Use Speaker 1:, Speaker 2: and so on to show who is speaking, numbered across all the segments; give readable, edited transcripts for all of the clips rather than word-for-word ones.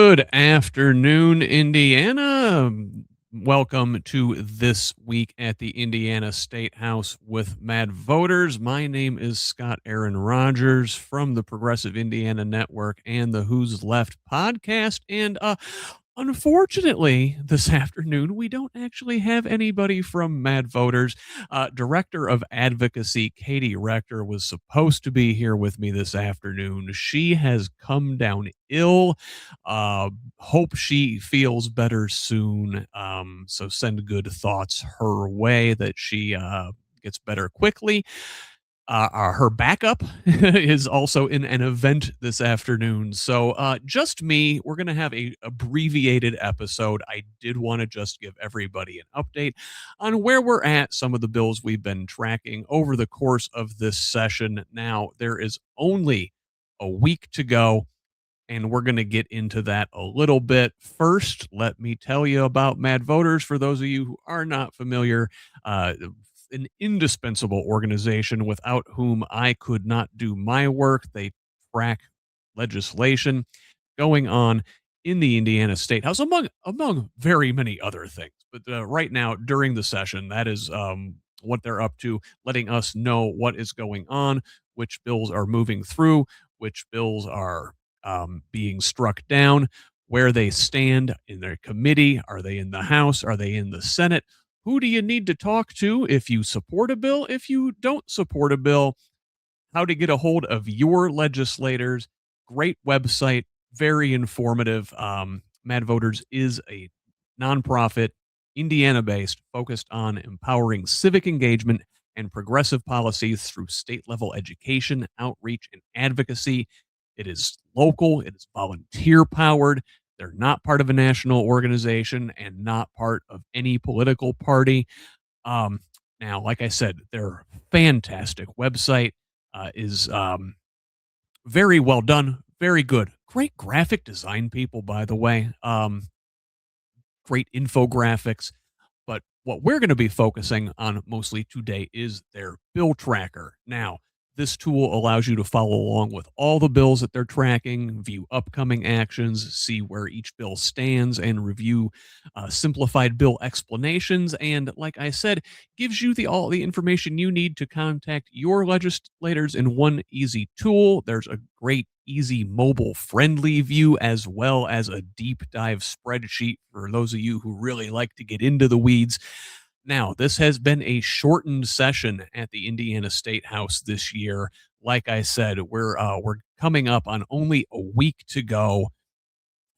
Speaker 1: Good afternoon, Indiana. Welcome to This Week at the Indiana Statehouse with MADVoters. My name is Scott Aaron Rogers from the Progressive Indiana Network and the Who's Left podcast. And unfortunately, this afternoon, we don't actually have anybody from MADVoters. Director of Advocacy, Katie Rector, was supposed to be here with me this afternoon. She has come down ill. Hope she feels better soon. So send good thoughts her way that she gets better quickly. Her backup is also in an event this afternoon. So just me. We're going to have a abbreviated episode. I did want to just give everybody an update on where we're at, some of the bills we've been tracking over the course of this session. Now, there is only a week to go, and we're going to get into that a little bit. First, let me tell you about MADVoters. For those of you who are not familiar, an indispensable organization without whom I could not do my work. They track legislation going on in the Indiana State House, among very many other things. But right now, during the session, that is what they're up to, letting us know what is going on, which bills are moving through, which bills are being struck down, where they stand in their committee. Are they in the House? Are they in the Senate? Who do you need to talk to if you support a bill? If you don't support a bill, how to get a hold of your legislators. Great website, very informative. MADVoters is a nonprofit, Indiana based, focused on empowering civic engagement and progressive policies through state level education, outreach, and advocacy. It is local, it is volunteer powered. They're not part of a national organization and not part of any political party. Um, Now, like I said, their fantastic website is very well done, very good. Great graphic design people, by the way. Great infographics. But what we're going to be focusing on mostly today is their bill tracker. Now, this tool allows you to follow along with all the bills that they're tracking, view upcoming actions, see where each bill stands, and review simplified bill explanations. And like I said, gives you all the information you need to contact your legislators in one easy tool. There's a great, easy, mobile-friendly view, as well as a deep dive spreadsheet for those of you who really like to get into the weeds. Now, this has been a shortened session at the Indiana State House this year. Like I said, we're coming up on only a week to go.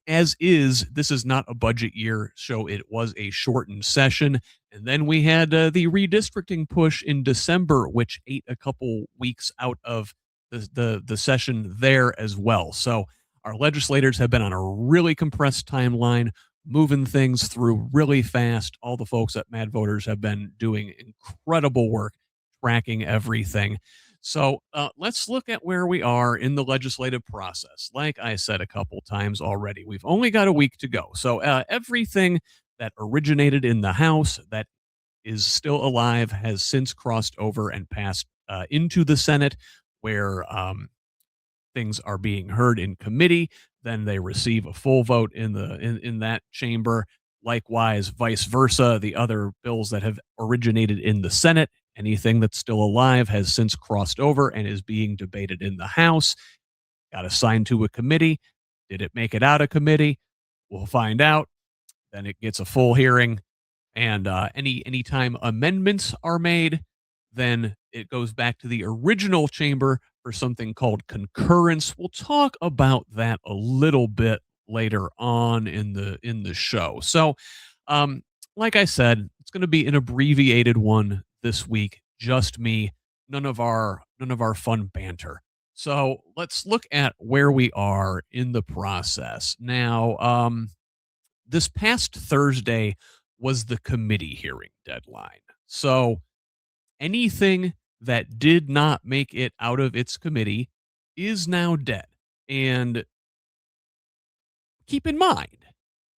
Speaker 1: As is, this is not a budget year, so it was a shortened session. And then we had the redistricting push in December, which ate a couple weeks out of the session there as well. So our legislators have been on a really compressed timeline, moving things through really fast. All the folks at MADVoters have been doing incredible work tracking everything. So let's look at where we are in the legislative process. Like I said a couple times already, we've only got a week to go. So everything that originated in the House that is still alive has since crossed over and passed into the Senate, where things are being heard in committee. Then they receive a full vote in that chamber. Likewise, vice versa, the other bills that have originated in the Senate, anything that's still alive has since crossed over and is being debated in the House. Got assigned to a committee. Did it make it out of committee? We'll find out. Then it gets a full hearing, and anytime amendments are made, then it goes back to the original chamber for something called concurrence. We'll talk about that a little bit later on in the show. So, like I said, it's going to be an abbreviated one this week. Just me, none of our fun banter. So let's look at where we are in the process now. This past Thursday was the committee hearing deadline. So anything that did not make it out of its committee is now dead. And keep in mind,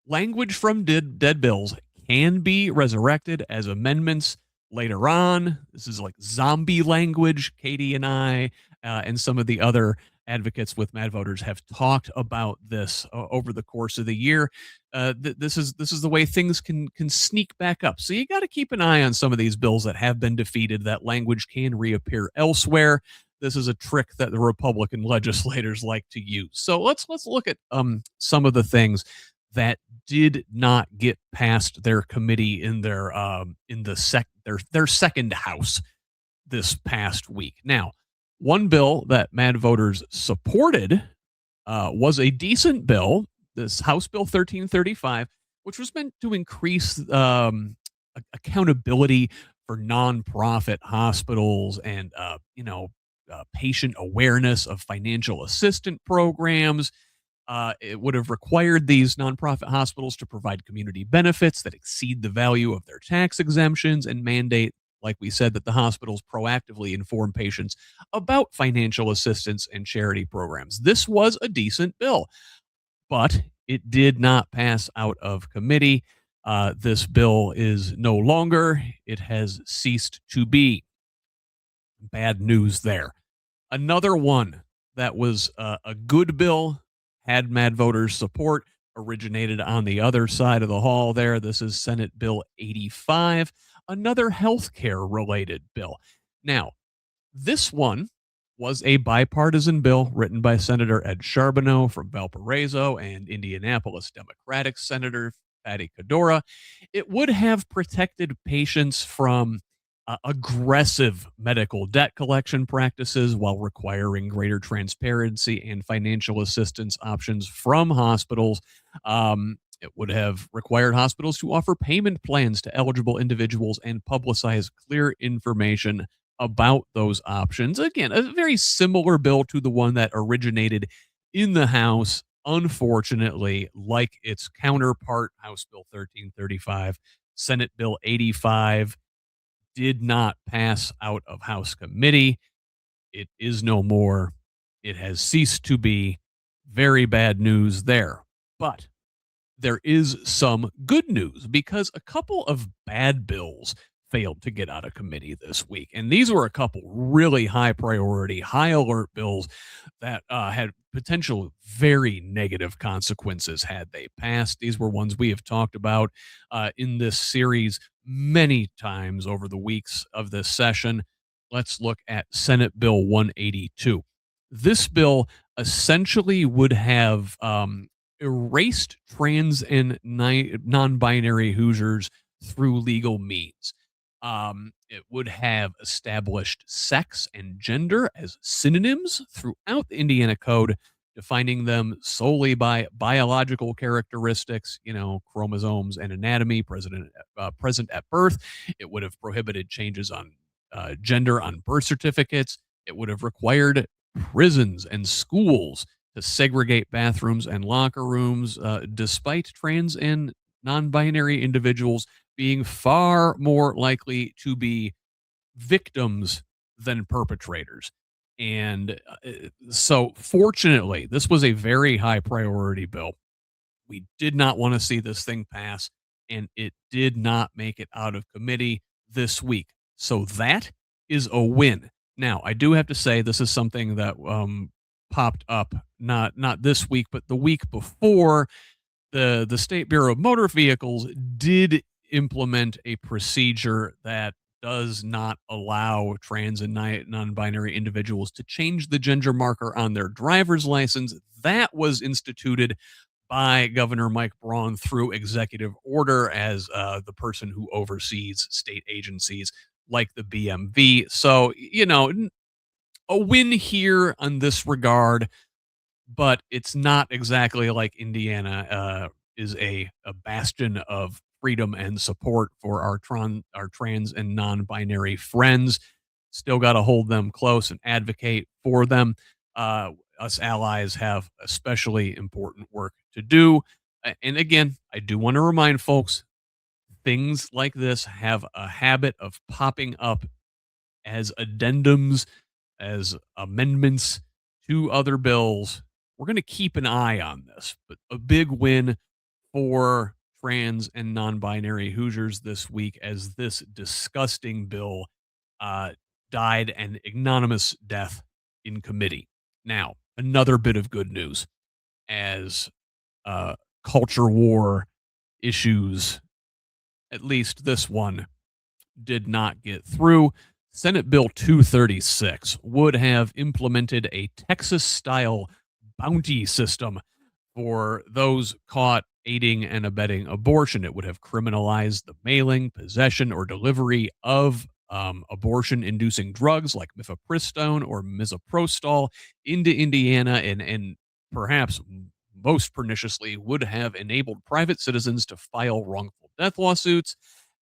Speaker 1: language from dead bills can be resurrected as amendments later on. This is like zombie language. Katie and I and some of the other advocates with Mad Voters have talked about this over the course of the year. This is the way things can sneak back up. So you got to keep an eye on some of these bills that have been defeated. That language can reappear elsewhere. This is a trick that the Republican legislators like to use. So let's look at some of the things that did not get past their committee in their second house this past week. Now, one bill that Mad Voters supported was a decent bill, this House Bill 1335, which was meant to increase accountability for nonprofit hospitals and patient awareness of financial assistance programs. It would have required these nonprofit hospitals to provide community benefits that exceed the value of their tax exemptions and mandate, like we said, that the hospitals proactively inform patients about financial assistance and charity programs. This was a decent bill, but it did not pass out of committee. This bill is no longer, it has ceased to be. Bad news there. Another one that was a good bill, had Mad Voters support, originated on the other side of the hall there. This is Senate Bill 85, another healthcare related bill. Now, this one was a bipartisan bill written by Senator Ed Charbonneau from Valparaiso and Indianapolis Democratic Senator Patty Cadora. It would have protected patients from aggressive medical debt collection practices while requiring greater transparency and financial assistance options from hospitals. It would have required hospitals to offer payment plans to eligible individuals and publicize clear information about those options. Again, a very similar bill to the one that originated in the House. Unfortunately, like its counterpart, House Bill 1335, Senate Bill 85 did not pass out of House committee. It is no more. It has ceased to be. Very bad news there. But there is some good news because a couple of bad bills failed to get out of committee this week. And these were a couple really high priority, high alert bills that had potential very negative consequences had they passed. These were ones we have talked about in this series many times over the weeks of this session. Let's look at Senate Bill 182. This bill essentially would have erased trans and non binary Hoosiers through legal means. It would have established sex and gender as synonyms throughout the Indiana Code, defining them solely by biological characteristics, chromosomes and anatomy present at birth. It would have prohibited changes on gender on birth certificates. It would have required prisons and schools to segregate bathrooms and locker rooms, despite trans and non binary individuals being far more likely to be victims than perpetrators. And so, fortunately, this was a very high priority bill. We did not want to see this thing pass, and it did not make it out of committee this week. So, that is a win. Now, I do have to say, this is something that popped up not this week, but the week before. The State Bureau of Motor Vehicles did implement a procedure that does not allow trans and non-binary individuals to change the gender marker on their driver's license. That was instituted by Governor Mike Braun through executive order as the person who oversees state agencies like the BMV. So, a win here on this regard, but it's not exactly like Indiana is a bastion of freedom and support for our trans and non-binary friends. Still got to hold them close and advocate for them. Us allies have especially important work to do. And again, I do want to remind folks, things like this have a habit of popping up as addendums, as amendments to other bills. We're going to keep an eye on this, but a big win for trans and non-binary Hoosiers this week as this disgusting bill uh, died an ignominious death in committee. Now, another bit of good news as uh, culture war issues, at least this one, did not get through. Senate Bill 236 would have implemented a Texas style bounty system for those caught aiding and abetting abortion. It would have criminalized the mailing, possession, or delivery of abortion inducing drugs like mifepristone or misoprostol into Indiana, and perhaps most perniciously would have enabled private citizens to file wrongful death lawsuits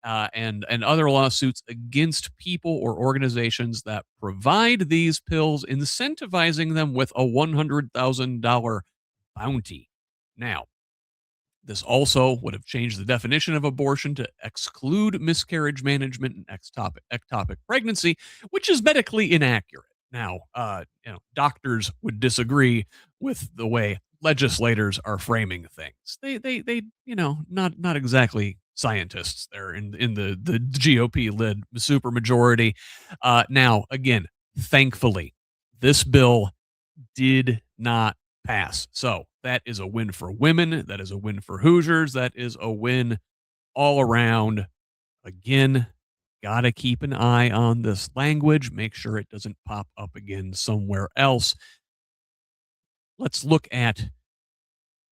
Speaker 1: and other lawsuits against people or organizations that provide these pills, incentivizing them with a $100,000 bounty. Now, this also would have changed the definition of abortion to exclude miscarriage management and ectopic pregnancy, which is medically inaccurate. Now, doctors would disagree with the way legislators are framing things. They, not exactly scientists there in the GOP led supermajority. Now, again, thankfully, this bill did not pass. So that is a win for women. That is a win for Hoosiers. That is a win all around. Again, got to keep an eye on this language. Make sure it doesn't pop up again somewhere else. Let's look at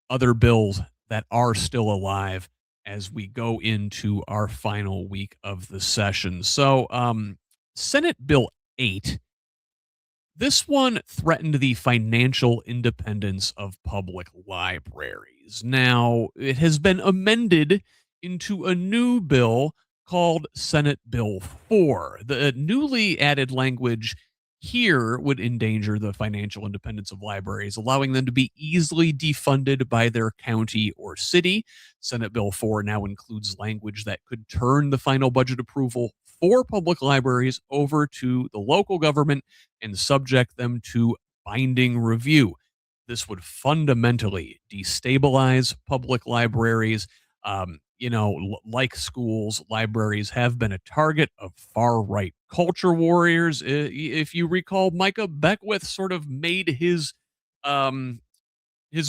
Speaker 1: other bills that are still alive as we go into our final week of the session. So, Senate Bill 8, this one threatened the financial independence of public libraries. Now, it has been amended into a new bill called Senate Bill 4. The newly added language here would endanger the financial independence of libraries, allowing them to be easily defunded by their county or city. Senate Bill 4 now includes language that could turn the final budget approval for public libraries over to the local government and subject them to binding review. This would fundamentally destabilize public libraries. Like schools, libraries have been a target of far right culture warriors. If you recall, Micah Beckwith sort of made his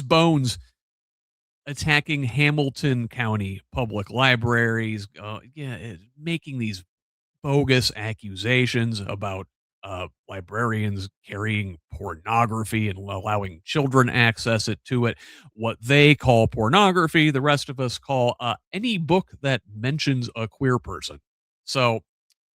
Speaker 1: bones attacking Hamilton County public libraries. Making these bogus accusations about librarians carrying pornography and allowing children access to it. What they call pornography, the rest of us call any book that mentions a queer person. So,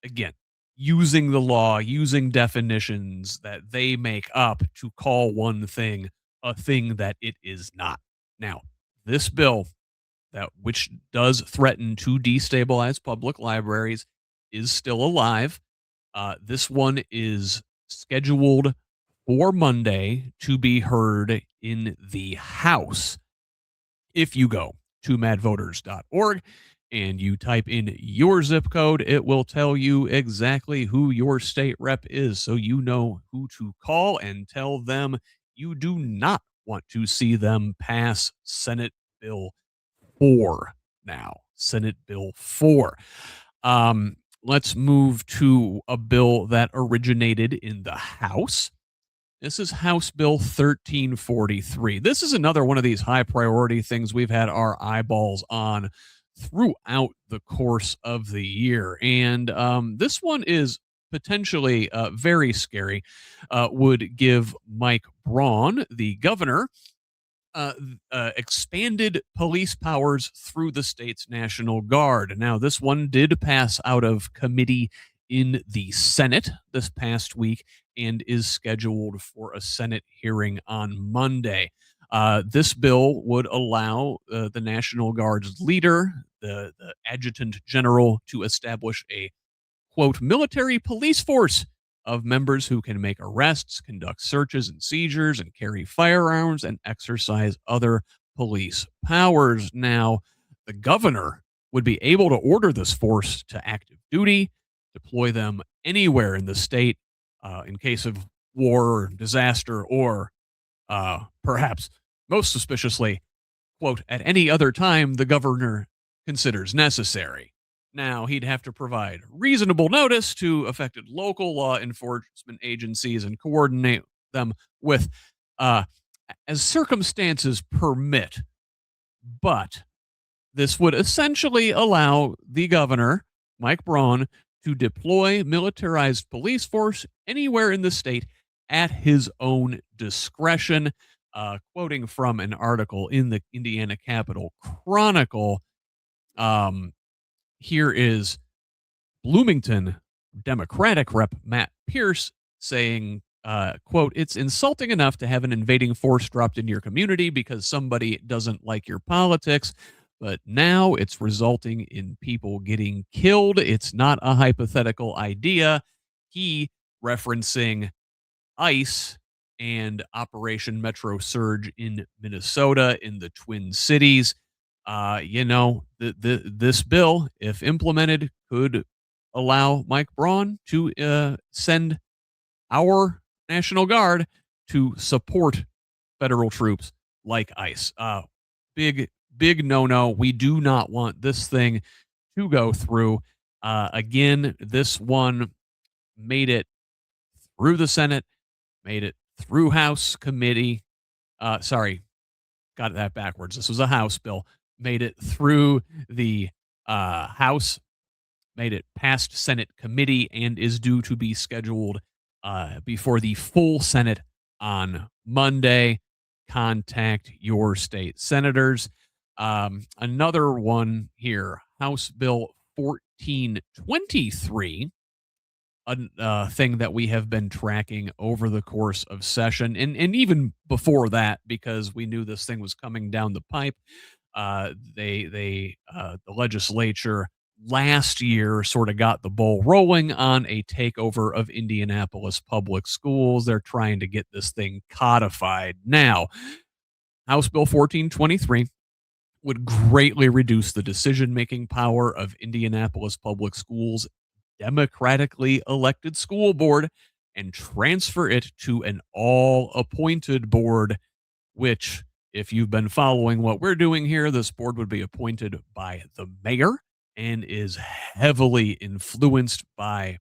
Speaker 1: again, using the law, using definitions that they make up to call one thing a thing that it is not. Now, this bill that which does threaten to destabilize public libraries is still alive. This one is scheduled for Monday to be heard in the House. If you go to madvoters.org and you type in your zip code, it will tell you exactly who your state rep is. So you know who to call and tell them you do not want to see them pass Senate Bill 4 now. Senate Bill 4. Let's move to a bill that originated in the House. This is House Bill 1343. This is another one of these high priority things we've had our eyeballs on throughout the course of the year. And this one is potentially very scary, would give Mike Braun, the governor, expanded police powers through the state's National Guard. Now, this one did pass out of committee in the Senate this past week and is scheduled for a Senate hearing on Monday. This bill would allow the National Guard's leader, the adjutant general, to establish a quote, military police force of members who can make arrests, conduct searches and seizures, and carry firearms and exercise other police powers. Now, the governor would be able to order this force to active duty, deploy them anywhere in the state in case of war or disaster, or perhaps most suspiciously, quote, at any other time the governor considers necessary. Now, he'd have to provide reasonable notice to affected local law enforcement agencies and coordinate them with uh, as circumstances permit, but this would essentially allow the governor, Mike Braun, to deploy militarized police force anywhere in the state at his own discretion. Quoting from an article in the Indiana Capitol Chronicle, um, here is Bloomington Democratic Rep Matt Pierce saying, quote, "It's insulting enough to have an invading force dropped into your community because somebody doesn't like your politics, but now it's resulting in people getting killed. It's not a hypothetical idea." He referencing ICE and Operation Metro Surge in Minnesota in the Twin Cities. This bill, if implemented, could allow Mike Braun to send our National Guard to support federal troops like ICE. Big no no. We do not want this thing to go through. Again, this one made it through the Senate, made it through House committee. Sorry, got that backwards. This was a House bill. Made it through the House, made it past Senate committee, and is due to be scheduled before the full Senate on Monday. Contact your state senators. Another one here, House Bill 1423, a thing that we have been tracking over the course of session, and even before that, because we knew this thing was coming down the pipe. The legislature last year sort of got the ball rolling on a takeover of Indianapolis public schools. They're trying to get this thing codified now. House Bill 1423 would greatly reduce the decision-making power of Indianapolis public schools' democratically elected school board and transfer it to an all-appointed board, which, if you've been following what we're doing here, this board would be appointed by the mayor and is heavily influenced by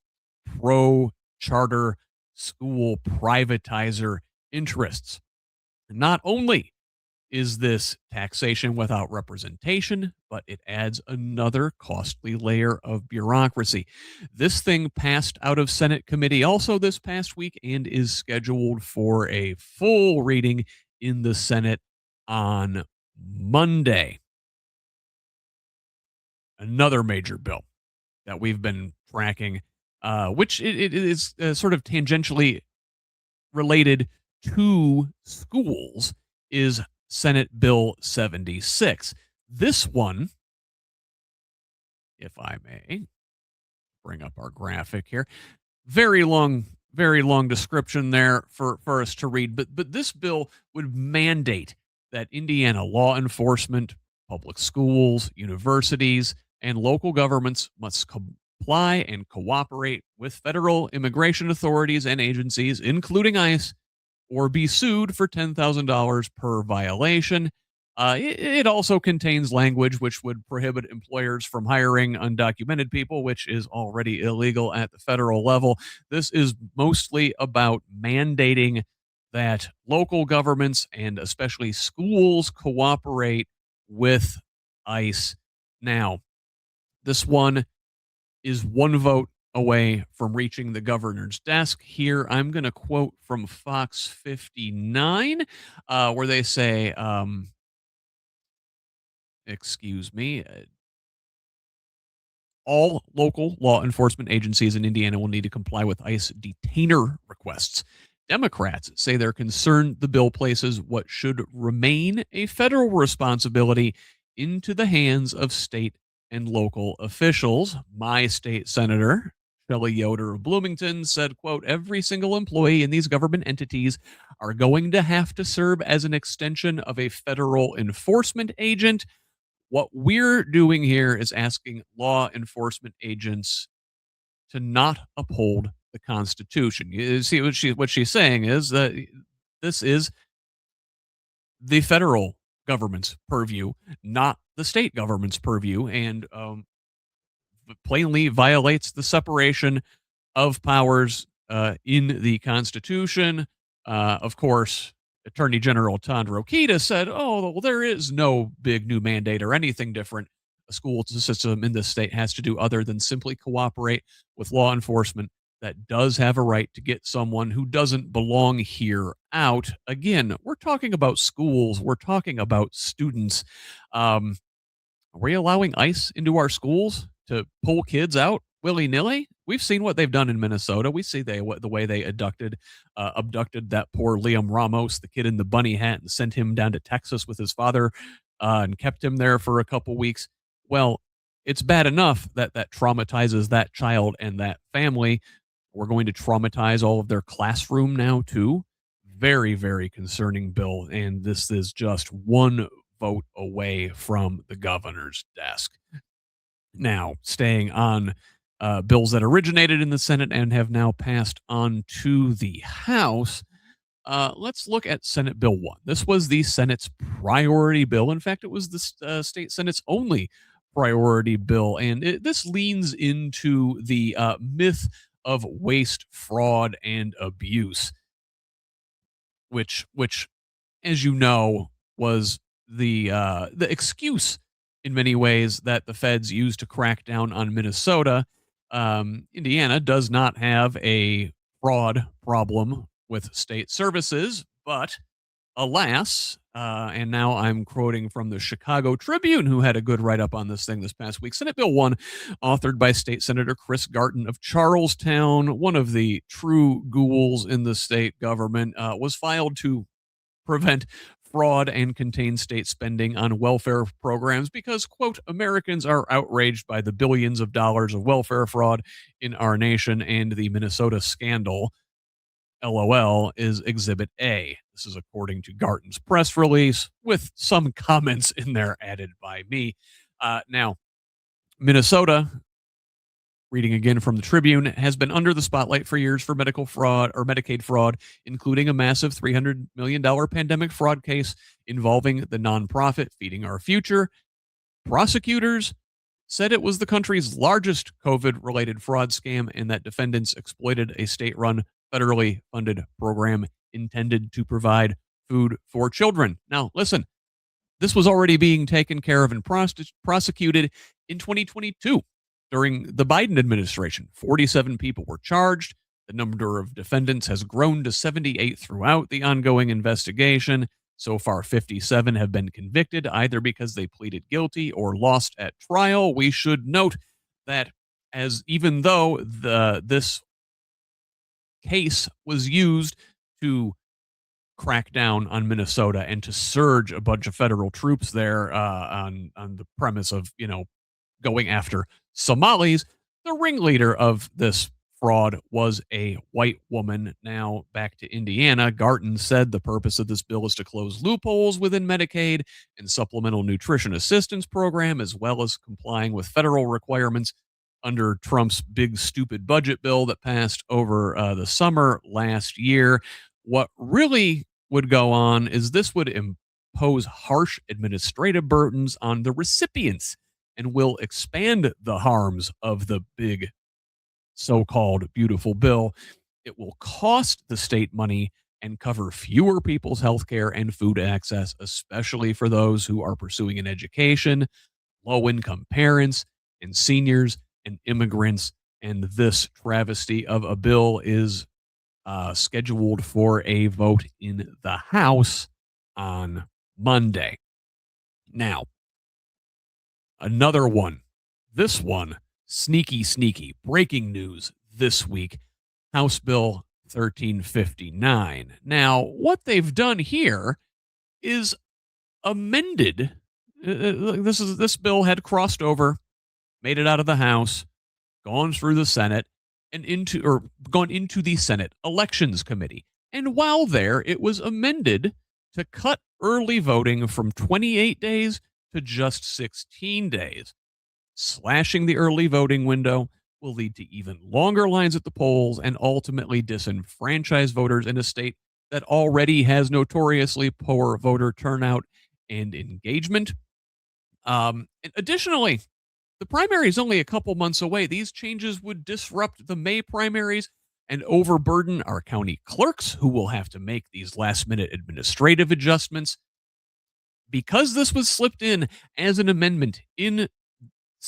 Speaker 1: pro-charter school privatizer interests. Not only is this taxation without representation, but it adds another costly layer of bureaucracy. This thing passed out of Senate committee also this past week and is scheduled for a full reading in the Senate on Monday. Another major bill that we've been tracking, which it is sort of tangentially related to schools, is Senate Bill 76. This one, if I may bring up our graphic here, very long description there for us to read. But this bill would mandate that Indiana law enforcement, public schools, universities, and local governments must comply and cooperate with federal immigration authorities and agencies, including ICE, or be sued for $10,000 per violation. It also contains language which would prohibit employers from hiring undocumented people, which is already illegal at the federal level. This is mostly about mandating that local governments and especially schools cooperate with ICE. Now, this one is one vote away from reaching the governor's desk. Here, I'm going to quote from Fox 59, where they say, excuse me, all local law enforcement agencies in Indiana will need to comply with ICE detainer requests. Democrats say they're concerned the bill places what should remain a federal responsibility into the hands of state and local officials. My state senator, Shelley Yoder of Bloomington, said, quote, "Every single employee in these government entities are going to have to serve as an extension of a federal enforcement agent. What we're doing here is asking law enforcement agents to not uphold the Constitution." You see what she's saying is that this is the federal government's purview, not the state government's purview, and plainly violates the separation of powers in the Constitution. Of course, Attorney General Tondro Kita said, "Oh, well, there is no big new mandate or anything different a school system in this state has to do other than simply cooperate with law enforcement that does have a right to get someone who doesn't belong here out." Again, we're talking about schools, we're talking about students. Um, are we allowing ICE into our schools to pull kids out willy nilly? We've seen what they've done in Minnesota. We see the way they abducted that poor Liam Ramos, the kid in the bunny hat, and sent him down to Texas with his father, and kept him there for a couple weeks. Well, it's bad enough that that traumatizes that child and that family. We're going to traumatize all of their classroom now too. Very, very concerning bill, and this is just one vote away from the governor's desk. Now, staying on bills that originated in the Senate and have now passed on to the House, let's look at Senate Bill 1. This was the Senate's priority bill. In fact, it was the state Senate's only priority bill. And this leans into the myth of waste, fraud, and abuse, which as you know, was the excuse in many ways that the feds used to crack down on Minnesota. Indiana does not have a fraud problem with state services, but alas, and now I'm quoting from the Chicago Tribune, who had a good write up on this thing this past week. Senate Bill 1, authored by State Senator Chris Garton of Charlestown, one of the true ghouls in the state government, was filed to prevent fraud and contain state spending on welfare programs because, quote, Americans are outraged by the billions of dollars of welfare fraud in our nation, and the Minnesota scandal, LOL, is Exhibit A. This is according to Garton's press release, with some comments in there added by me. Now, Minnesota, reading again from the Tribune, has been under the spotlight for years for medical fraud or Medicaid fraud, including a massive $300 million pandemic fraud case involving the nonprofit Feeding Our Future. Prosecutors said it was the country's largest COVID related fraud scam and that defendants exploited a state run, federally funded program intended to provide food for children. Now, listen, this was already being taken care of and prosecuted in 2022 during the Biden administration. 47 people were charged. The number of defendants has grown to 78 throughout the ongoing investigation. So far, 57 have been convicted, either because they pleaded guilty or lost at trial. We should note that as even though this case was used to crack down on Minnesota and to surge a bunch of federal troops there on the premise of, going after Somalis, the ringleader of this fraud was a white woman. Now, back to Indiana, Garton said the purpose of this bill is to close loopholes within Medicaid and Supplemental Nutrition Assistance Program, as well as complying with federal requirements under Trump's big stupid budget bill that passed over the summer last year. What really would go on is this would impose harsh administrative burdens on the recipients and will expand the harms of the big so-called beautiful bill. It will cost the state money and cover fewer people's health care and food access, especially for those who are pursuing an education, low-income parents, and seniors and immigrants. And this travesty of a bill is scheduled for a vote in the House on Monday. Now, another one. This one, sneaky, breaking news this week. House Bill 1359. Now, what they've done here is amended. This bill had crossed over, made it out of the House, gone through the Senate, and gone into the Senate Elections Committee. And while there, it was amended to cut early voting from 28 days to just 16 days. Slashing the early voting window will lead to even longer lines at the polls and ultimately disenfranchise voters in a state that already has notoriously poor voter turnout and engagement. And additionally, the primary is only a couple months away. These changes would disrupt the May primaries and overburden our county clerks who will have to make these last minute administrative adjustments. Because this was slipped in as an amendment in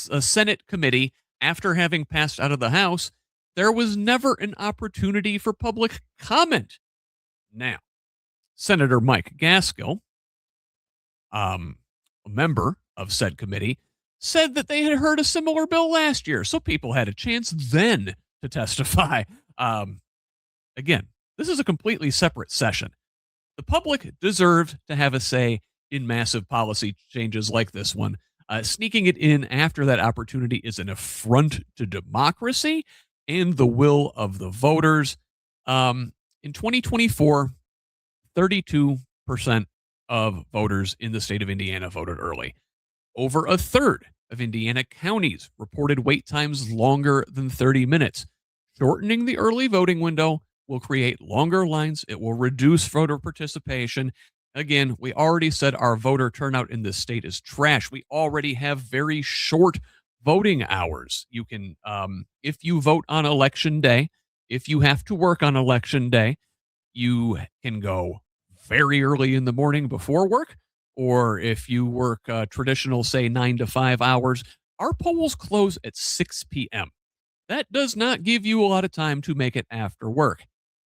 Speaker 1: a Senate committee after having passed out of the House, there was never an opportunity for public comment. Now, Senator Mike Gaskill, a member of said committee, said that they had heard a similar bill last year, so people had a chance then to testify. Um, Again, this is a completely separate session. The public deserved to have a say in massive policy changes like this one. Sneaking it in after that opportunity is an affront to democracy and the will of the voters. In 2024, 32% of voters in the state of Indiana voted early. Over a third of Indiana counties reported wait times longer than 30 minutes. Shortening the early voting window will create longer lines. It will reduce voter participation. Again, we already said our voter turnout in this state is trash. We already have very short voting hours. You can, if you vote on election day, if you have to work on election day, you can go very early in the morning before work, or if you work traditional, say 9 to 5 hours, our polls close at 6 p.m. That does not give you a lot of time to make it after work.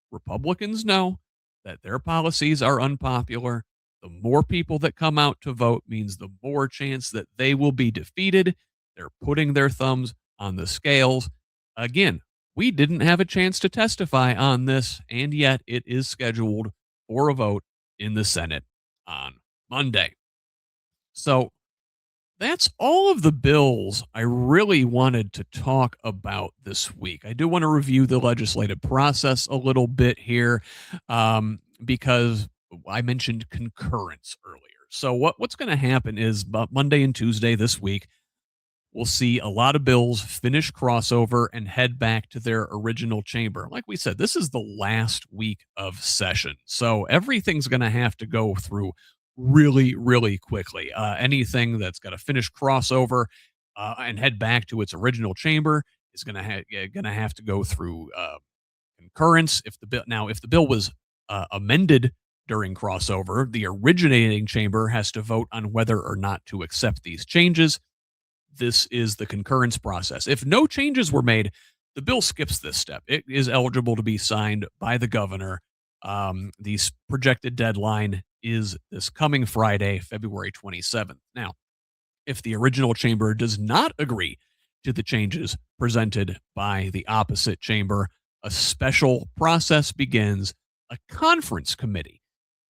Speaker 1: Republicans know that their policies are unpopular. The more people that come out to vote means the more chance that they will be defeated. They're putting their thumbs on the scales. Again, we didn't have a chance to testify on this, and yet it is scheduled for a vote in the Senate on Monday. So that's all of the bills I really wanted to talk about this week. I do want to review the legislative process a little bit here because I mentioned concurrence earlier. So what's going to happen is Monday and Tuesday this week, we'll see a lot of bills finish crossover and head back to their original chamber. Like we said, this is the last week of session. So everything's going to have to go through really, really quickly. Anything that's got to finish crossover and head back to its original chamber is going to have to go through concurrence. If the bill was amended during crossover, the originating chamber has to vote on whether or not to accept these changes. This is the concurrence process. If no changes were made, the bill skips this step. It is eligible to be signed by the governor. The projected deadline is this coming Friday, February 27th. Now, if the original chamber does not agree to the changes presented by the opposite chamber, a special process begins, a conference committee.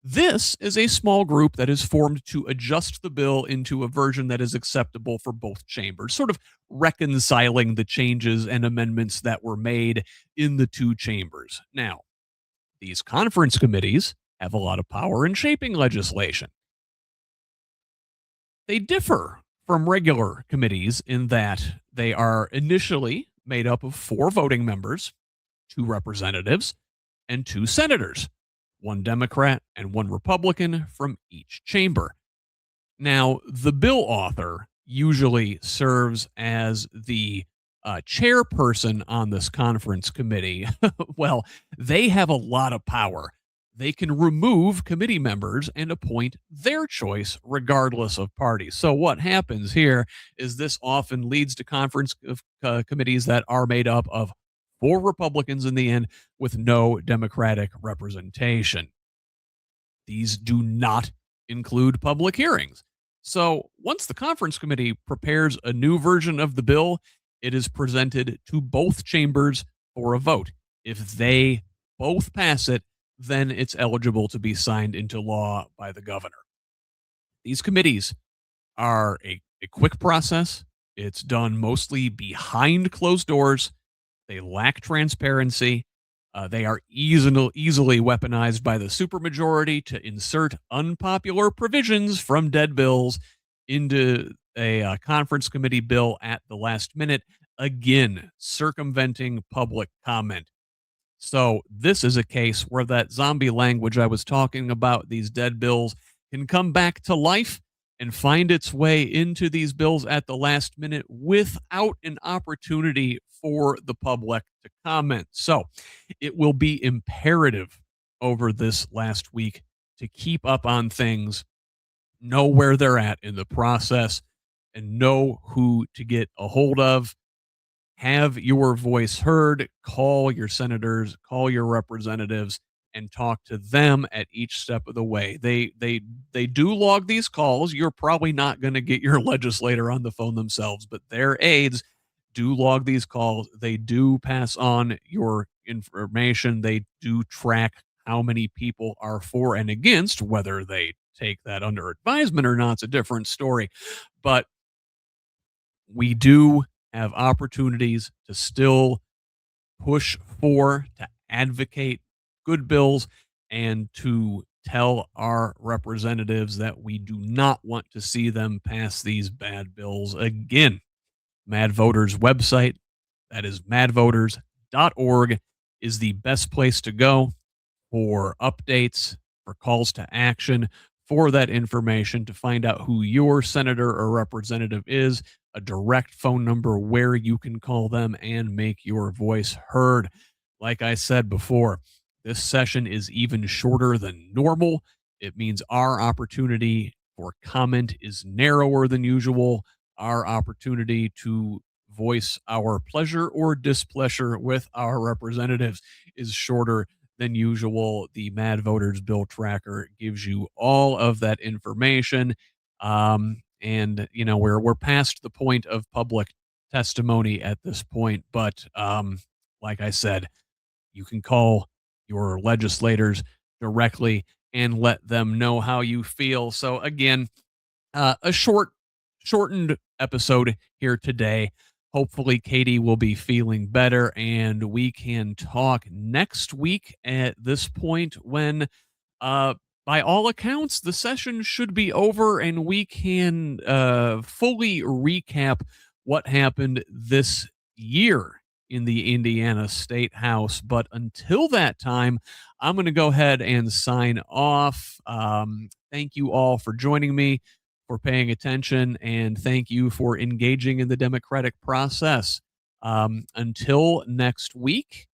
Speaker 1: This is a small group that is formed to adjust the bill into a version that is acceptable for both chambers, sort of reconciling the changes and amendments that were made in the two chambers. Now, these conference committees have a lot of power in shaping legislation. They differ from regular committees in that they are initially made up of 4 voting members, 2 representatives, and 2 senators, 1 Democrat and 1 Republican from each chamber. Now, the bill author usually serves as the chairperson on this conference committee. Well, they have a lot of power. They can remove committee members and appoint their choice regardless of party. So what happens here is this often leads to conference committees that are made up of 4 Republicans in the end with no Democratic representation. These do not include public hearings. So once the conference committee prepares a new version of the bill, it is presented to both chambers for a vote. If they both pass it, then it's eligible to be signed into law by the governor. These committees are a quick process. It's done mostly behind closed doors. They lack transparency. They are easily weaponized by the supermajority to insert unpopular provisions from dead bills into a conference committee bill at the last minute, again, circumventing public comment. So this is a case where that zombie language I was talking about, these dead bills, can come back to life. and find its way into these bills at the last minute without an opportunity for the public to comment. So it will be imperative over this last week to keep up on things, know where they're at in the process, and know who to get a hold of. Have your voice heard, call your senators, call your representatives, and talk to them at each step of the way. They do log these calls. You're probably not going to get your legislator on the phone themselves, but their aides do log these calls. They do pass on your information. They do track how many people are for and against. Whether they take that under advisement or not, it's a different story. But we do have opportunities to still push for, to advocate good bills, and to tell our representatives that we do not want to see them pass these bad bills again. Mad Voters website, that is madvoters.org, is the best place to go for updates, for calls to action, for that information, to find out who your senator or representative is, a direct phone number where you can call them and make your voice heard. Like I said before, this session is even shorter than normal. It means our opportunity for comment is narrower than usual. Our opportunity to voice our pleasure or displeasure with our representatives is shorter than usual. The Mad Voters Bill Tracker gives you all of that information. And you know, we're past the point of public testimony at this point, but like I said, you can call your legislators directly and let them know how you feel. So again, a shortened episode here today. Hopefully, Katie will be feeling better and we can talk next week at this point when, uh, by all accounts, the session should be over and we can fully recap what happened this year in the Indiana State House. But until that time, I'm going to go ahead and sign off. Thank you all for joining me, for paying attention, and thank you for engaging in the democratic process. Until next week,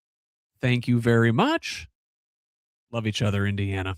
Speaker 1: thank you very much. Love each other, Indiana.